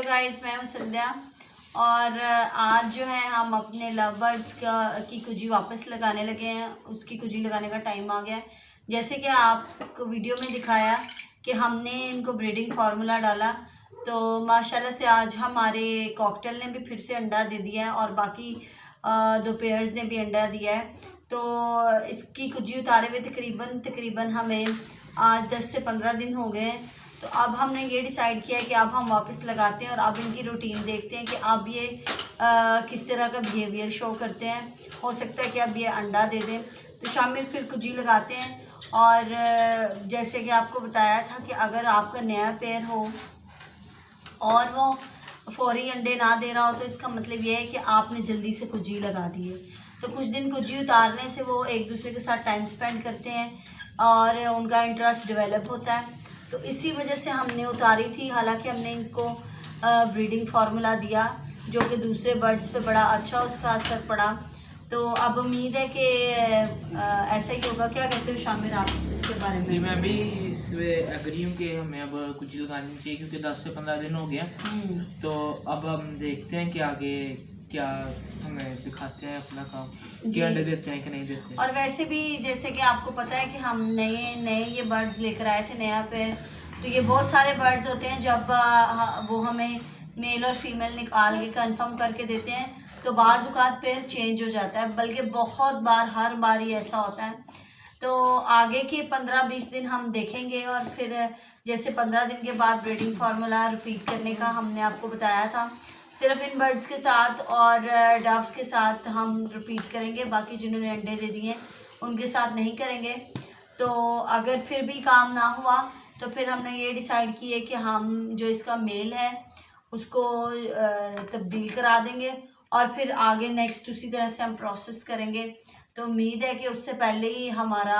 Hello guys, मैं हूँ संध्या और आज जो है हम अपने लव बर्ड्स की कुंजी वापस लगाने लगे हैं। उसकी कुंजी लगाने का टाइम आ गया है। जैसे कि आपको वीडियो में दिखाया कि हमने इनको ब्रीडिंग फार्मूला डाला, तो माशाल्लाह से आज हमारे कॉकटेल ने भी फिर से अंडा दे दिया है और बाकी दो पेयर्स ने भी अंडा दिया है। तो इसकी कुंजी उतारे हुए तकरीबन हमें आज 10 से 15 दिन हो गए हैं। तो अब हमने ये डिसाइड किया है कि अब हम वापस लगाते हैं और अब इनकी रूटीन देखते हैं कि अब ये किस तरह का बिहेवियर शो करते हैं। हो सकता है कि अब ये अंडा दे दें, तो शामिल फिर कुंजी लगाते हैं। और जैसे कि आपको बताया था कि अगर आपका नया पेयर हो और वो फौरी अंडे ना दे रहा हो, तो इसका मतलब ये है कि आपने जल्दी से कुंजी लगा दी है। तो कुछ दिन कुंजी उतारने से वो एक दूसरे के साथ टाइम स्पेंड करते हैं और उनका इंटरेस्ट डेवलप होता है। तो इसी वजह से हमने उतारी थी। हालांकि हमने इनको ब्रीडिंग फार्मूला दिया जो कि दूसरे बर्ड्स पे बड़ा अच्छा उसका असर पड़ा। तो अब उम्मीद है कि ऐसा ही होगा। क्या कहते हो शामिर आप इसके बारे में? जी, मैं भी इस पे एग्री हूँ कि हमें अब कुंजी लगानी चाहिए, क्योंकि 10 से 15 दिन हो गया। तो अब हम देखते हैं कि आगे क्या हमें दिखाते हैं अपना काम, कि अंडे देते हैं कि नहीं देते हैं। और वैसे भी जैसे कि आपको पता है कि हम नए ये बर्ड्स लेकर आए थे, नया पेयर। तो ये बहुत सारे बर्ड्स होते हैं, जब वो हमें मेल और फीमेल निकाल के कंफर्म करके देते हैं तो बाज़ औक़ात पेयर चेंज हो जाता है, बल्कि बहुत बार, हर बार ही ऐसा होता है। तो आगे के 15-20 दिन हम देखेंगे और फिर जैसे 15 दिन के बाद ब्रीडिंग फार्मूला रिपीट करने का हमने आपको बताया था। सिर्फ इन बर्ड्स के साथ और डव्स के साथ हम रिपीट करेंगे, बाकी जिन्होंने अंडे दे दिए उनके साथ नहीं करेंगे। तो अगर फिर भी काम ना हुआ तो फिर हमने ये डिसाइड किया कि हम जो इसका मेल है उसको तब्दील करा देंगे और फिर आगे नेक्स्ट उसी तरह से हम प्रोसेस करेंगे। तो उम्मीद है कि उससे पहले ही हमारा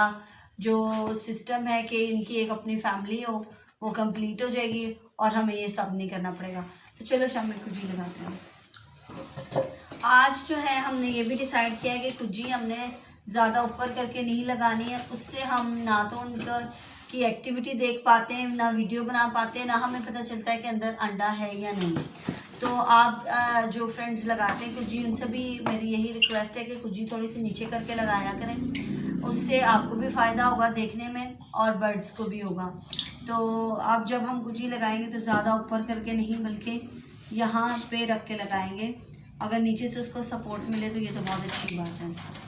जो सिस्टम है कि इनकी एक अपनी फैमिली हो वो कंप्लीट हो जाएगी और हमें ये सब नहीं करना पड़ेगा। तो चलो शामिल कुंजी लगाते हैं। आज जो है हमने ये भी डिसाइड किया है कि कुंजी हमने ज़्यादा ऊपर करके नहीं लगानी है। उससे हम ना तो उनका की एक्टिविटी देख पाते हैं, ना वीडियो बना पाते हैं, ना हमें पता चलता है कि अंदर अंडा है या नहीं। तो आप जो फ्रेंड्स लगाते हैं कुंजी, उनसे भी मेरी यही रिक्वेस्ट है कि कुंजी थोड़ी सी नीचे करके लगाया करें। उससे आपको भी फ़ायदा होगा देखने में और बर्ड्स को भी होगा। तो अब जब हम कुंजी लगाएंगे तो ज़्यादा ऊपर करके नहीं, बल्कि यहाँ पे रख के लगाएंगे। अगर नीचे से उसको सपोर्ट मिले तो ये तो बहुत अच्छी बात है।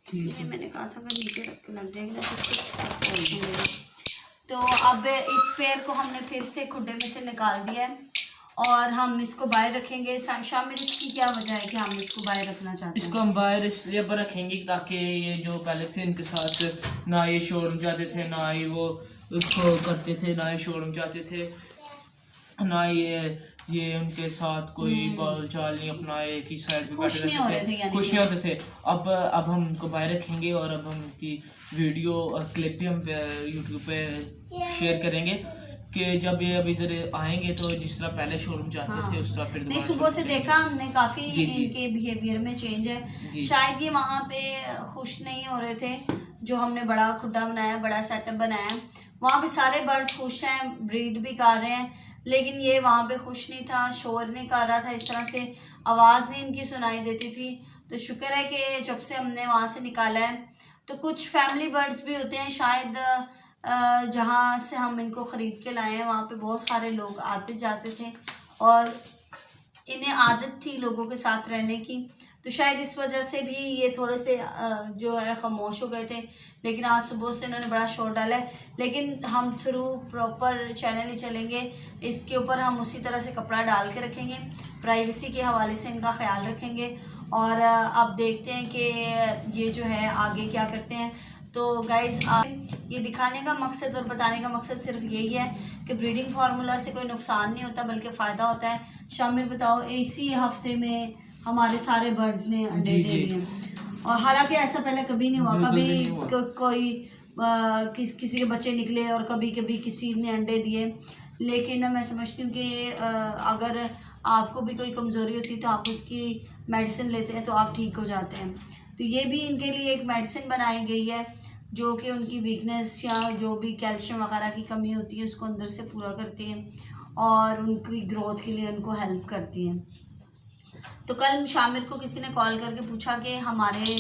इसलिए मैंने कहा था कि नीचे रख के लग जाएगा। तो अब इस पेयर को हमने फिर से खुड्डे में से निकाल दिया है और हम इसको बाहर रखेंगे। शामिल इसकी क्या वजह है कि हम इसको बाहर रखना चाहते हैं? इसको हम बाहर इसलिए पर रखेंगे ताकि ये जो पहले थे इनके साथ ना ये शोर मचाते थे, ना ही वो उसको करते थे, ना ही शोर मचाते थे, ना ये उनके साथ कोई बोल चाल नहीं, अपना एक ही साइड पे बैठे रहते थे, खुश नहीं होते थे। अब हम उनको बाहर रखेंगे और अब हम उनकी वीडियो और क्लिप भी हम यूट्यूब पे शेयर करेंगे कि जब ये अब इधर आएंगे तो जिस तरह पहले शोरूम जाते थे उस तरह फिर नहीं, सुबह से देखा हमने काफ़ी इनके बिहेवियर में चेंज है। शायद ये वहाँ पे खुश नहीं हो रहे थे जो हमने बड़ा खुड्डा बनाया, बड़ा सेटअप बनाया। वहाँ पे सारे बर्ड्स खुश हैं, ब्रीड भी कर रहे हैं, लेकिन ये वहाँ पे खुश नहीं था, शोर नहीं कर रहा था, इस तरह से आवाज़ नहीं इनकी सुनाई देती थी। तो शुक्र है कि जब से हमने वहाँ से निकाला है। तो कुछ फैमिली बर्ड्स भी होते हैं, शायद जहाँ से हम इनको ख़रीद के लाए हैं वहाँ पे बहुत सारे लोग आते जाते थे और इन्हें आदत थी लोगों के साथ रहने की। तो शायद इस वजह से भी ये थोड़े से जो है खामोश हो गए थे। लेकिन आज सुबह से इन्होंने बड़ा शोर डाला है। लेकिन हम थ्रू प्रॉपर चैनल ही चलेंगे, इसके ऊपर हम उसी तरह से कपड़ा डाल के रखेंगे, प्राइवेसी के हवाले से इनका ख्याल रखेंगे। और अब देखते हैं कि ये जो है आगे क्या करते हैं। तो गाइज़, ये दिखाने का मकसद और बताने का मकसद सिर्फ यही है कि ब्रीडिंग फार्मूला से कोई नुकसान नहीं होता बल्कि फ़ायदा होता है। शामिर बताओ, इसी हफ्ते में हमारे सारे बर्ड्स ने अंडे दे दिए। और हालांकि ऐसा पहले कभी नहीं हुआ, बिल्कुल कभी भी नहीं हुआ। कोई किसी के बच्चे निकले और कभी कभी किसी ने अंडे दिए। लेकिन मैं समझती हूँ कि अगर आपको भी कोई कमज़ोरी होती है तो आप उसकी मेडिसिन लेते हैं तो आप ठीक हो जाते हैं। तो ये भी इनके लिए एक मेडिसिन बनाई गई है जो कि उनकी वीकनेस या जो भी कैल्शियम वगैरह की कमी होती है उसको अंदर से पूरा करती है और उनकी ग्रोथ के लिए उनको हेल्प करती है। तो कल शामिर को किसी ने कॉल करके पूछा कि हमारे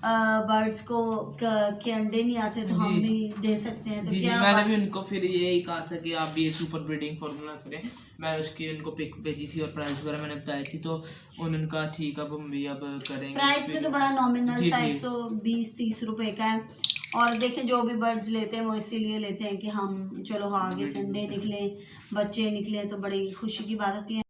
बर्ड्स को के अंडे नहीं आते तो हम जी। भी दे सकते हैं, तो जी जी, क्या मैंने भी उनको फिर यही कहा था कि आप भी ये सुपर ब्रीडिंग फार्मूला करें। मैंने उसकी उनको पिक भेजी थी और प्राइस वगैरह मैंने बताई थी, तो उन्होंने कहा ठीक है अब हम भी अब करेंगे। प्राइस में तो बड़ा नॉमिनल जी सा जी 120-30 रुपए का है। और देखें जो भी बर्ड्स लेते हैं वो इसीलिए लेते हैं कि हम चलो हाँ आगे संडे निकले, बच्चे निकले तो बड़ी खुशी की बात होती है।